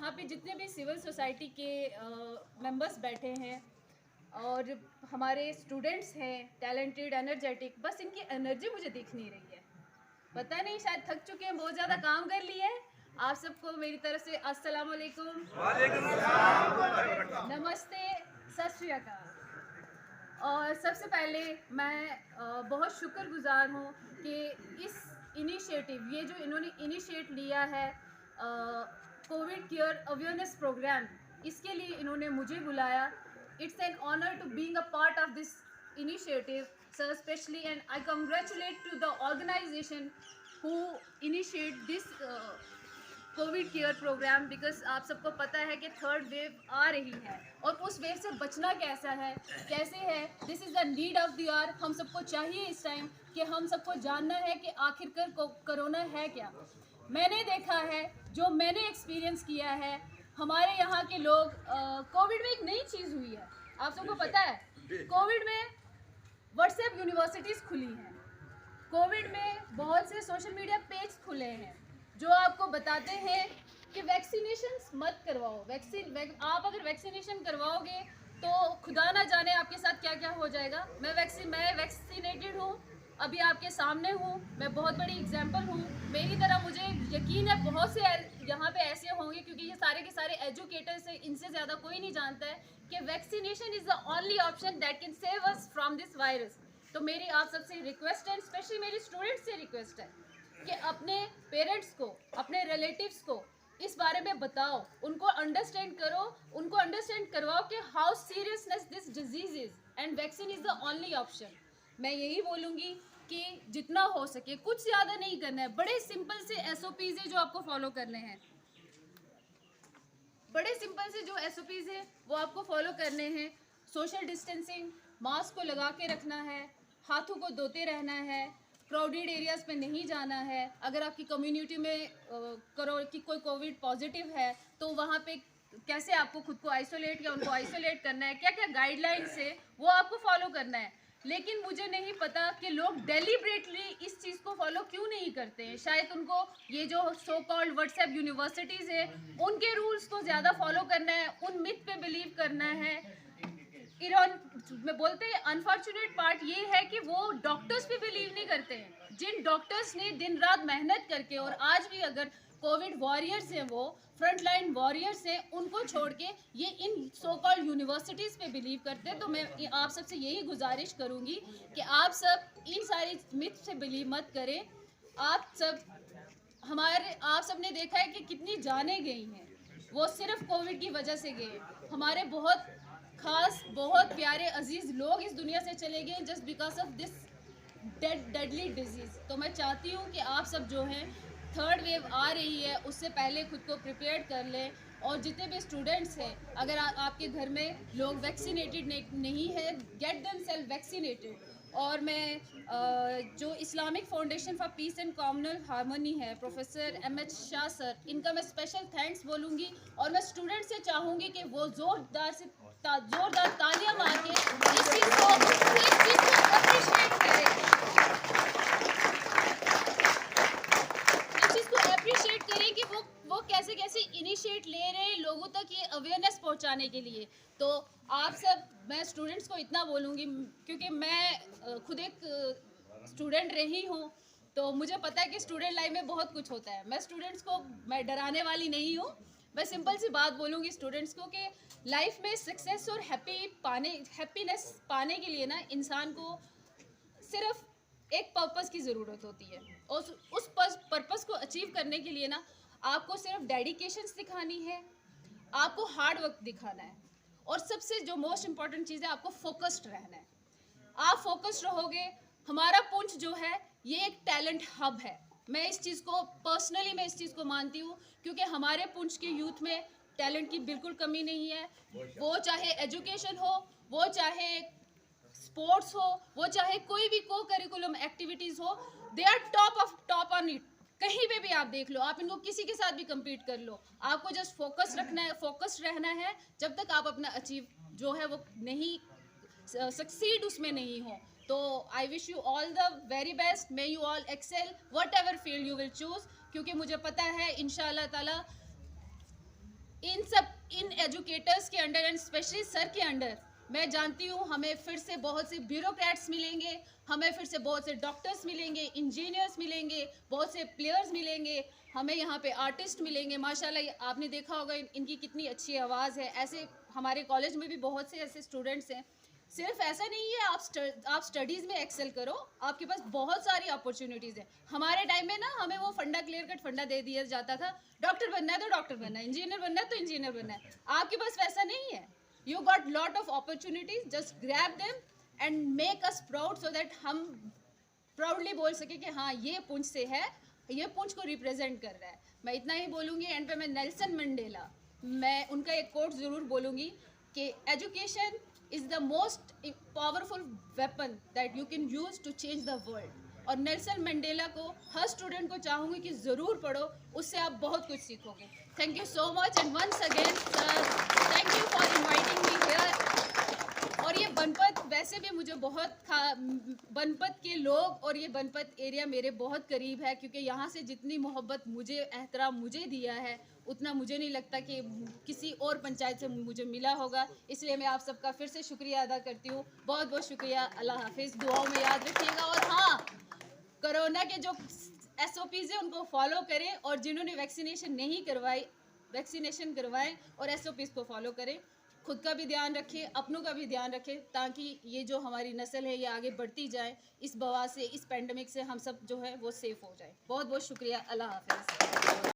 यहाँ पे जितने भी सिविल सोसाइटी के मेंबर्स बैठे हैं और हमारे स्टूडेंट्स हैं टैलेंटेड एनर्जेटिक, बस इनकी एनर्जी मुझे दिख नहीं रही है। पता नहीं, शायद थक चुके हैं, बहुत ज़्यादा काम कर लिया है। आप सबको मेरी तरफ से अस्सलाम वालेकुम, नमस्ते, सत श्री अकाल। और सबसे पहले मैं बहुत शुक्रगुजार हूँ कि इस इनिशिएटिव, ये जो इन्होंने इनिशिएट लिया है कोविड केयर अवेयरनेस प्रोग्राम, इसके लिए इन्होंने मुझे बुलाया। It's an honour to being a part of this initiative, so especially, and I congratulate to the organization who initiate this covid care programme, because आप सबको पता है कि थर्ड वेव आ रही है और उस वेव से बचना कैसे है, this is the need of the hour. हम सबको चाहिए इस टाइम कि हम सबको जानना है कि आखिरकार कोरोना है क्या। मैंने देखा है, जो मैंने एक्सपीरियंस किया है, हमारे यहाँ के लोग कोविड में एक नई चीज़ हुई है, आप सबको पता है, कोविड में व्हाट्सएप यूनिवर्सिटीज़ खुली हैं, कोविड में बहुत से सोशल मीडिया पेज खुले हैं जो आपको बताते हैं कि वैक्सीनेशन मत करवाओ। आप अगर वैक्सीनेशन करवाओगे तो खुदा ना जाने आपके साथ क्या क्या हो जाएगा। मैं वैक्सीनेटेड हूँ, अभी आपके सामने हूँ, मैं बहुत बड़ी एग्जाम्पल हूँ। मेरी तरह मुझे यकीन है बहुत से यहाँ पे ऐसे होंगे, क्योंकि ये सारे के सारे एजुकेटर्स हैं, इनसे ज़्यादा कोई नहीं जानता है कि vaccination is the only option that can save us from this virus. तो मेरी आप सबसे रिक्वेस्ट है, स्पेशली मेरी स्टूडेंट्स से रिक्वेस्ट है कि अपने पेरेंट्स को, अपने रिलेटिव्स को इस बारे में बताओ, उनको अंडरस्टैंड करो, उनको अंडरस्टैंड करवाओ कि how seriousness this disease is and vaccine is the only option. मैं यही बोलूँगी कि जितना हो सके, कुछ ज़्यादा नहीं करना है, बड़े सिंपल से SOPs है जो आपको फॉलो करने हैं, बड़े सिंपल से जो SOPs है वो आपको फॉलो करने हैं। सोशल डिस्टेंसिंग, मास्क को लगा के रखना है, हाथों को धोते रहना है, क्राउडेड एरियाज़ पे नहीं जाना है। अगर आपकी कम्युनिटी में कि कोई कोविड पॉजिटिव है तो वहाँ पे कैसे आपको खुद को आइसोलेट या उनको आइसोलेट करना है, क्या क्या गाइडलाइंस है वो आपको फॉलो करना है। लेकिन मुझे नहीं पता कि लोग डेलिब्रेटली इस चीज़ को फॉलो क्यों नहीं करते हैं। शायद उनको ये जो सो कॉल्ड व्हाट्सएप यूनिवर्सिटीज़ है उनके रूल्स को ज़्यादा फॉलो करना है, उन मिथ पे बिलीव करना है। में बोलते हैं अनफॉर्चुनेट पार्ट ये है कि वो डॉक्टर्स पे बिलीव नहीं करते हैं, जिन डॉक्टर्स ने दिन रात मेहनत करके, और आज भी अगर कोविड वॉरियर्स हैं, वो फ्रंट लाइन वॉरियर्स हैं, उनको छोड़ के ये इन सो कॉल्ड यूनिवर्सिटीज़ पे बिलीव करते हैं। तो मैं आप सबसे यही गुजारिश करूँगी कि आप सब इन सारी मिथ से बिलीव मत करें। आप सब ने देखा है कि कितनी जानें गई हैं, वो सिर्फ कोविड की वजह से गए। हमारे बहुत खास, बहुत प्यारे अजीज़ लोग इस दुनिया से चले गए just because of this deadly disease. तो मैं चाहती हूँ कि आप सब जो हैं, थर्ड वेव आ रही है उससे पहले खुद को प्रिपेयर कर लें। और जितने भी स्टूडेंट्स हैं, अगर आपके घर में लोग वैक्सीनेटेड नहीं है, गेट देम सेल्फ वैक्सीनेटेड। और मैं जो Islamic foundation for piece and communal harmony है, प्रोफेसर MH शाह सर, इनका मैं स्पेशल थैंक्स बोलूँगी। और मैं स्टूडेंट से चाहूँगी कि वो ज़ोरदार तालियां मार के इस चीज़ को अप्रिशिएट करें, इस चीज़ को अप्रिशिएट करें कि वो कैसे इनिशिएट ले रहे हैं लोगों तक ये अवेयरनेस पहुंचाने के लिए। तो आप सब, मैं स्टूडेंट्स को इतना बोलूँगी, क्योंकि मैं खुद एक स्टूडेंट रही हूँ, तो मुझे पता है कि स्टूडेंट लाइफ में बहुत कुछ होता है। मैं स्टूडेंट्स को डराने वाली नहीं हूँ, मैं सिंपल सी बात बोलूँगी स्टूडेंट्स को कि लाइफ में सक्सेस और हैप्पीनेस पाने के लिए ना, इंसान को सिर्फ एक पर्पस की ज़रूरत होती है, और उस पर्पस को अचीव करने के लिए ना, आपको सिर्फ डेडिकेशन दिखानी है, आपको हार्ड वर्क दिखाना है, और सबसे जो मोस्ट इम्पॉर्टेंट चीज़ है, आपको फोकस्ड रहना है। आप फोकस्ड रहोगे। हमारा पुंछ जो है ये एक टैलेंट हब है। मैं इस चीज़ को पर्सनली मानती हूँ, क्योंकि हमारे पुंछ के यूथ में टैलेंट की बिल्कुल कमी नहीं है। वो चाहे एजुकेशन हो, वो चाहे स्पोर्ट्स हो, वो चाहे कोई भी को करिकुलम एक्टिविटीज़ हो, they are top on it. कहीं पे भी आप देख लो, आप इनको किसी के साथ भी compete कर लो, आपको जस्ट फोकस रहना है। जब तक आप अपना अचीव जो है वो नहीं सक्सीड उसमें नहीं हो। तो I wish you all the very best, may you all excel whatever field you will choose, क्योंकि मुझे पता है इंशाअल्लाह ताला एजुकेटर्स के अंडर एंड स्पेशली सर के अंडर मैं जानती हूँ हमें फिर से बहुत से ब्यूरोक्रेट्स मिलेंगे, हमें फिर से बहुत से डॉक्टर्स मिलेंगे, इंजीनियर्स मिलेंगे, बहुत से प्लेयर्स मिलेंगे, हमें यहाँ पे आर्टिस्ट मिलेंगे। माशाल्लाह आपने देखा होगा इनकी कितनी अच्छी आवाज़ है। ऐसे हमारे कॉलेज में भी बहुत से ऐसे स्टूडेंट्स हैं। सिर्फ ऐसा नहीं है आप स्टडीज़ में एक्सेल करो, आपके पास बहुत सारी अपॉर्चुनिटीज़ है। हमारे टाइम में ना हमें वो फंडा क्लियर कट फंडा दे दिया जाता था, डॉक्टर बनना है तो डॉक्टर बनना है, इंजीनियर बनना है तो इंजीनियर बनना है। आपके पास वैसा नहीं है। You got lot of opportunities, just grab them and make us proud so that हम प्राउडली बोल सके कि हाँ ये पुंछ से है, ये पुंछ को रिप्रेजेंट कर रहा है। मैं इतना ही बोलूँगी। एंड पे मैं नेल्सन मंडेला, मैं उनका एक कोट ज़रूर बोलूँगी कि education is the most powerful weapon that you can use to change the world. और नेल्सन मंडेला को हर स्टूडेंट को चाहूँगी कि ज़रूर पढ़ो, उससे आप बहुत कुछ सीखोगे। Thank you so much and once again sir, thank you for inviting me here. और ये बनपत वैसे भी मुझे बनपत के लोग और ये बनपत एरिया मेरे बहुत करीब है, क्योंकि यहाँ से जितनी मोहब्बत मुझे, एहतराम मुझे दिया है, उतना मुझे नहीं लगता कि किसी और पंचायत से मुझे मिला होगा। इसलिए मैं आप सबका फिर से शुक्रिया अदा करती हूँ। बहुत बहुत शुक्रिया। अल्लाह हाफिज़। दुआओं में याद रखिएगा। और हाँ, कोरोना के जो SOPs है उनको फॉलो करें, और जिन्होंने वैक्सीनेशन नहीं करवाई वैक्सीनेशन करवाएं और SOPs को फॉलो करें। खुद का भी ध्यान रखें, अपनों का भी ध्यान रखें, ताकि ये जो हमारी नस्ल है ये आगे बढ़ती जाए। इस बवा से, इस पेंडेमिक से हम सब जो है वो सेफ़ हो जाए। बहुत बहुत शुक्रिया। अल्लाह हाफिज़।